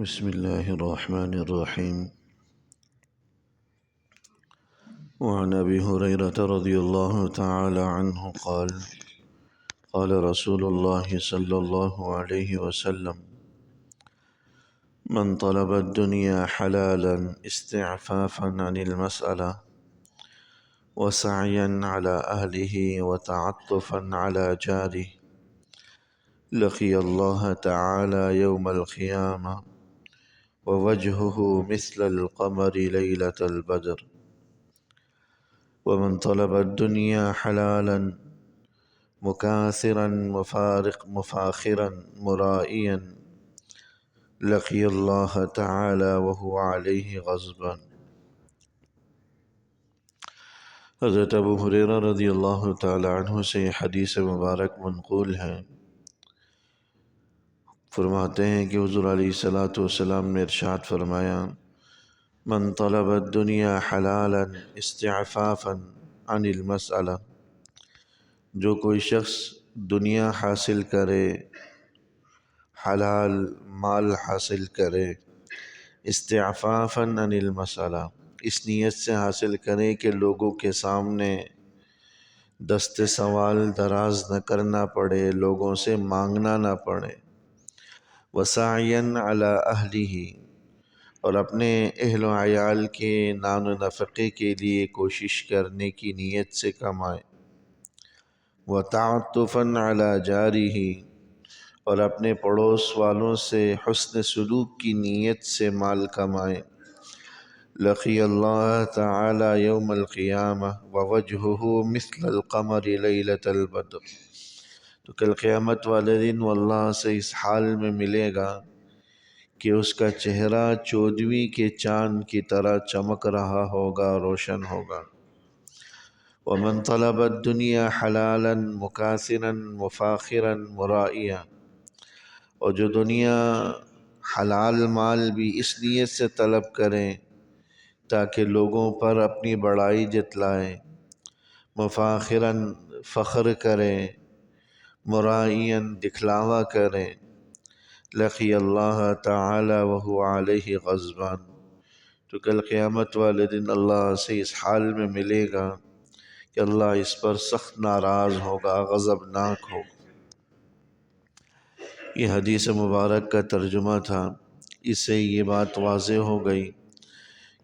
بسم الله الرحمن الرحيم. وعن أبي هريرة رضي الله تعالى عنه قال قال رسول الله صلى الله عليه وسلم: من طلب الدنيا حلالا استعفافا عن المسألة وسعيا على أهله وتعطفا على جاره لقي الله تعالى يوم القيامة ووجهه مثل القمر ليلة البدر. ومن طلب الدنيا حلالا مكاثرا مفاخرا مرائيا لقي الله تعالى وهو عليه غضبان۔ حضرت ابو ہریرہ رضی اللہ تعالی عنہ سے یہ حدیث مبارک منقول ہے۔ فرماتے ہیں کہ حضور علیہ الصلوۃ والسلام نے ارشاد فرمایا: من طلب الدنیا حلالا استعفافا عن المسألہ، جو کوئی شخص دنیا حاصل کرے، حلال مال حاصل کرے، استعفافا عن المسألہ، اس نیت سے حاصل کرے کہ لوگوں کے سامنے دست سوال دراز نہ کرنا پڑے، لوگوں سے مانگنا نہ پڑے، وسعیا علی اہلہ، اور اپنے اہل و عیال کے نان و نفقے کے لیے کوشش کرنے کی نیت سے کمائے، وتعطفا علی جارہ، اور اپنے پڑوس والوں سے حسن سلوک کی نیت سے مال کمائے، لقی اللہ تعالی یوم القیامہ ووجہہ مثل القمر لیلۃ البدر، تو کل قیامت والے دن وہ اللہ سے اس حال میں ملے گا کہ اس کا چہرہ 14ویں کے چاند کی طرح چمک رہا ہوگا، روشن ہوگا۔ ومن طلب الدنیا حلالا مکاثرا مفاخرا مرائیا، اور جو دنیا حلال مال بھی اس نیت سے طلب کریں تاکہ لوگوں پر اپنی بڑائی جتلائیں، مفاخرا فخر کریں، مرائیا دکھلاوا کریں، لقی اللہ تعالی وہو علیہ غضبان، تو کل قیامت والے دن اللہ سے اس حال میں ملے گا کہ اللہ اس پر سخت ناراض ہوگا، غضبناک ہوگا۔ یہ حدیث مبارک کا ترجمہ تھا۔ اس سے یہ بات واضح ہو گئی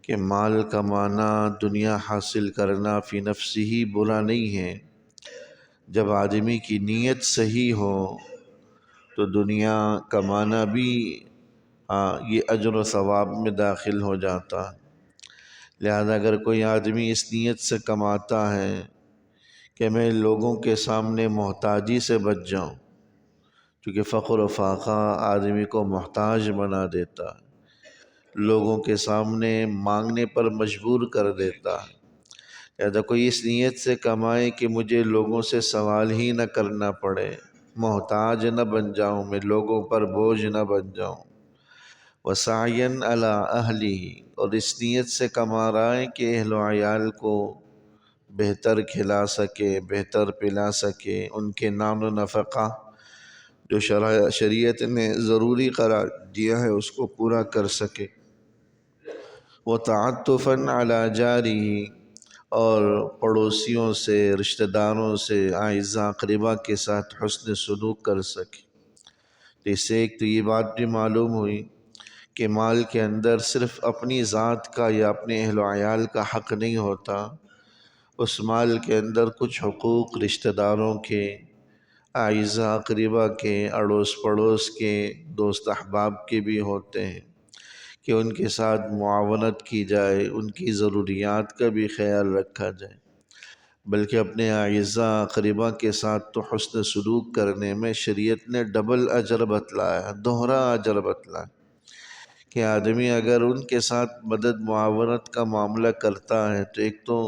کہ مال کمانا، دنیا حاصل کرنا فی نفسہ ہی برا نہیں ہے، جب آدمی کی نیت صحیح ہو تو دنیا کمانا بھی یہ اجر و ثواب میں داخل ہو جاتا ہے۔ لہذا اگر کوئی آدمی اس نیت سے کماتا ہے کہ میں لوگوں کے سامنے محتاجی سے بچ جاؤں، کیونکہ فقر و فاقہ آدمی کو محتاج بنا دیتا ہے، لوگوں کے سامنے مانگنے پر مجبور کر دیتا ہے۔ لہذا کوئی اس نیت سے کمائے کہ مجھے لوگوں سے سوال ہی نہ کرنا پڑے، محتاج نہ بن جاؤں، میں لوگوں پر بوجھ نہ بن جاؤں، وسعیا علی اہلہ، اور اس نیت سے کما رہا ہے کہ اہل و عیال کو بہتر کھلا سکے، بہتر پلا سکے، ان کے نان و نفقہ جو شریعت نے ضروری قرار دیا ہے اس کو پورا کر سکے، وتعطفا علی جارہ، اور پڑوسیوں سے، رشتہ داروں سے، اعزاء اقربا کے ساتھ حسن سلوک کر سکے۔ اس سے ایک تو یہ بات بھی معلوم ہوئی کہ مال کے اندر صرف اپنی ذات کا یا اپنے اہل و عیال کا حق نہیں ہوتا، اس مال کے اندر کچھ حقوق رشتہ داروں کے، اعزاء اقربا کے، اڑوس پڑوس کے، دوست احباب کے بھی ہوتے ہیں کہ ان کے ساتھ معاونت کی جائے، ان کی ضروریات کا بھی خیال رکھا جائے، بلکہ اپنے اعزاء اقربا کے ساتھ تو حسن سلوک کرنے میں شریعت نے ڈبل اجر بتلایا، دوہرا اجر بتلایا، کہ آدمی اگر ان کے ساتھ مدد معاونت کا معاملہ کرتا ہے تو ایک تو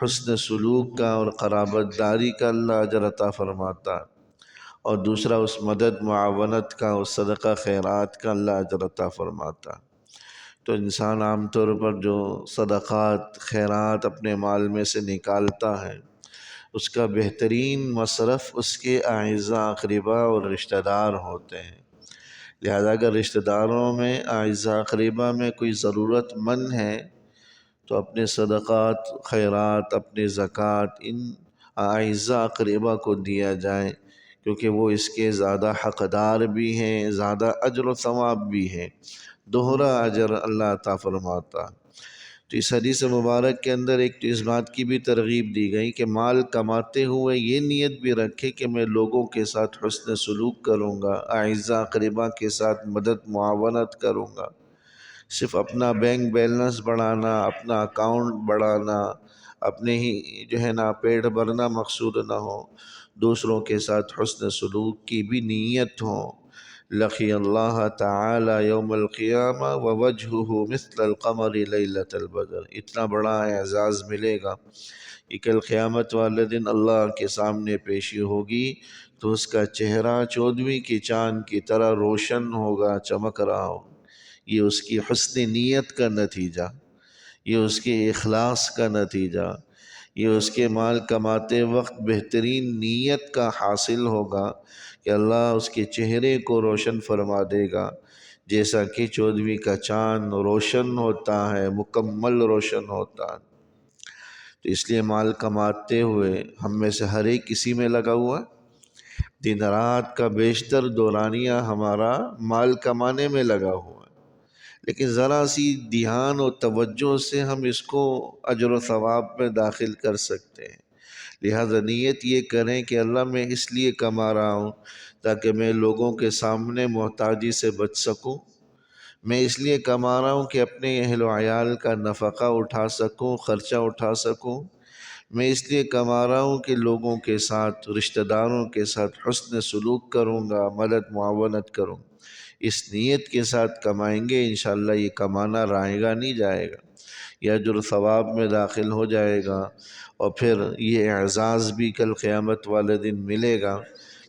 حسن سلوک کا اور قرابت داری کا اللہ اجر عطا فرماتا ہے، اور دوسرا اس مدد معاونت کا، اس صدقہ خیرات کا اللہ اجر عطا فرماتا ہے۔ تو انسان عام طور پر جو صدقات خیرات اپنے مال میں سے نکالتا ہے، اس کا بہترین مصرف اس کے اعزاء اقربا اور رشتہ دار ہوتے ہیں، لہذا اگر رشتہ داروں میں اعزاء قریبہ میں کوئی ضرورت مند ہے تو اپنے صدقات خیرات اپنے زکوٰۃ ان اعزاء قریبہ کو دیا جائے، کیونکہ وہ اس کے زیادہ حقدار بھی ہیں، زیادہ اجر و ثواب بھی ہیں، دوہرا اجر اللہ عطا فرماتا۔ تو اس حدیث مبارک کے اندر ایک تو اس بات کی بھی ترغیب دی گئی کہ مال کماتے ہوئے یہ نیت بھی رکھے کہ میں لوگوں کے ساتھ حسن سلوک کروں گا، اعزاء قریبہ کے ساتھ مدد معاونت کروں گا۔ صرف اپنا بینک بیلنس بڑھانا، اپنا اکاؤنٹ بڑھانا، اپنے ہی پیٹ بھرنا مقصود نہ ہو، دوسروں کے ساتھ حسن سلوک کی بھی نیت ہو۔ لقی اللہ تعالی یوم القیامہ ووجہہ مثل القمر لیلۃ البدر، اتنا بڑا اعزاز ملے گا کہ کل قیامت والے دن اللہ کے سامنے پیشی ہوگی تو اس کا چہرہ 14ویں کی چاند کی طرح روشن ہوگا، چمک رہا ہو۔ یہ اس کی حسن نیت کا نتیجہ، یہ اس کے اخلاص کا نتیجہ، یہ اس کے مال کماتے وقت بہترین نیت کا حاصل ہوگا کہ اللہ اس کے چہرے کو روشن فرما دے گا، جیسا کہ 14ویں کا چاند روشن ہوتا ہے، مکمل روشن ہوتا ہے۔ تو اس لیے مال کماتے ہوئے ہم میں سے ہر ایک کسی میں لگا ہوا ہے، دن رات کا بیشتر دورانیہ ہمارا مال کمانے میں لگا ہوا ہے، لیکن ذرا سی دھیان و توجہ سے ہم اس کو اجر و ثواب میں داخل کر سکتے ہیں۔ لہذا نیت یہ کریں کہ اللہ میں اس لیے کما رہا ہوں تاکہ میں لوگوں کے سامنے محتاجی سے بچ سکوں، میں اس لیے کما رہا ہوں کہ اپنے اہل و عیال کا نفقہ اٹھا سکوں، خرچہ اٹھا سکوں، میں اس لیے کما رہا ہوں کہ لوگوں کے ساتھ رشتہ داروں کے ساتھ حسن سلوک کروں گا، مدد معاونت کروں گا۔ اس نیت کے ساتھ کمائیں گے انشاءاللہ یہ کمانا رائے گا نہیں جائے گا، یہ اجر و ثواب میں داخل ہو جائے گا، اور پھر یہ اعزاز بھی کل قیامت والے دن ملے گا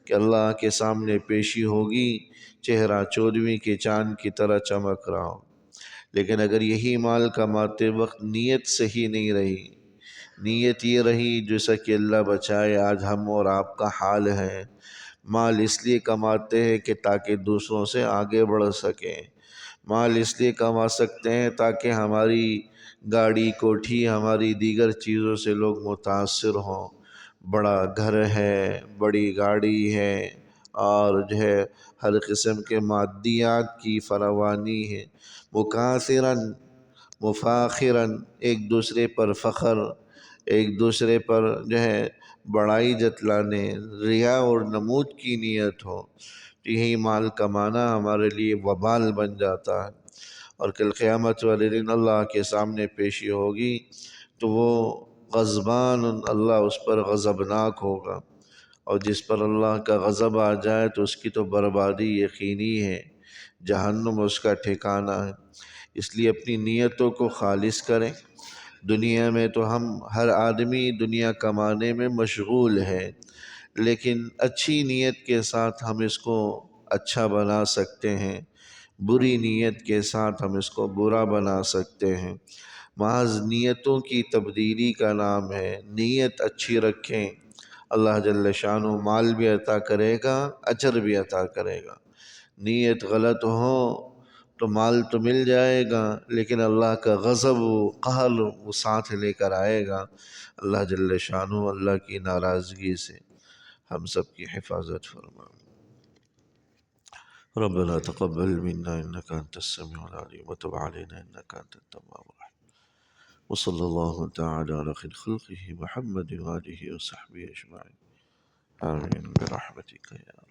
کہ اللہ کے سامنے پیشی ہوگی، چہرہ 14ویں کے چاند کی طرح چمک رہا ہو۔ لیکن اگر یہی مال کماتے وقت نیت صحیح نہیں رہی، نیت یہ رہی جیسا کہ اللہ بچائے آج ہم اور آپ کا حال ہے، مال اس لیے کماتے ہیں کہ تاکہ دوسروں سے آگے بڑھ سکیں، مال اس لیے کما سکتے ہیں تاکہ ہماری گاڑی کوٹھی ہماری دیگر چیزوں سے لوگ متاثر ہوں، بڑا گھر ہے، بڑی گاڑی ہے، اور ہر قسم کے مادیات کی فراوانی ہے، مکاثراً مفاخراً، ایک دوسرے پر فخر، ایک دوسرے پر بڑائی جتلانے، ریا اور نمود کی نیت ہو، تو یہی مال کمانا ہمارے لیے وبال بن جاتا ہے، اور کل قیامت والے دن اللہ کے سامنے پیشی ہوگی تو وہ غضبان اللہ اس پر غضبناک ہوگا، اور جس پر اللہ کا غضب آ جائے تو اس کی تو بربادی یقینی ہے، جہنم اس کا ٹھکانہ ہے۔ اس لیے اپنی نیتوں کو خالص کریں۔ دنیا میں تو ہر آدمی دنیا کمانے میں مشغول ہے، لیکن اچھی نیت کے ساتھ ہم اس کو اچھا بنا سکتے ہیں، بری نیت کے ساتھ ہم اس کو برا بنا سکتے ہیں۔ محض نیتوں کی تبدیلی کا نام ہے، نیت اچھی رکھیں، اللہ جل شانہ مال بھی عطا کرے گا، اجر بھی عطا کرے گا۔ نیت غلط ہو تو مال تو مل جائے گا لیکن اللہ کا غضب و قہر وہ ساتھ لے کر آئے گا۔ اللہ جل شانہ اللہ کی ناراضگی سے ہم سب کی حفاظت فرمائے۔ ربنا تقبل منا انك انت السميع العليم وتب علينا انك انت التواب الرحيم، وصلى الله تعالى على خير خلقه محمد وآله وصحبه اجمعين، آمين برحمتك يا رب۔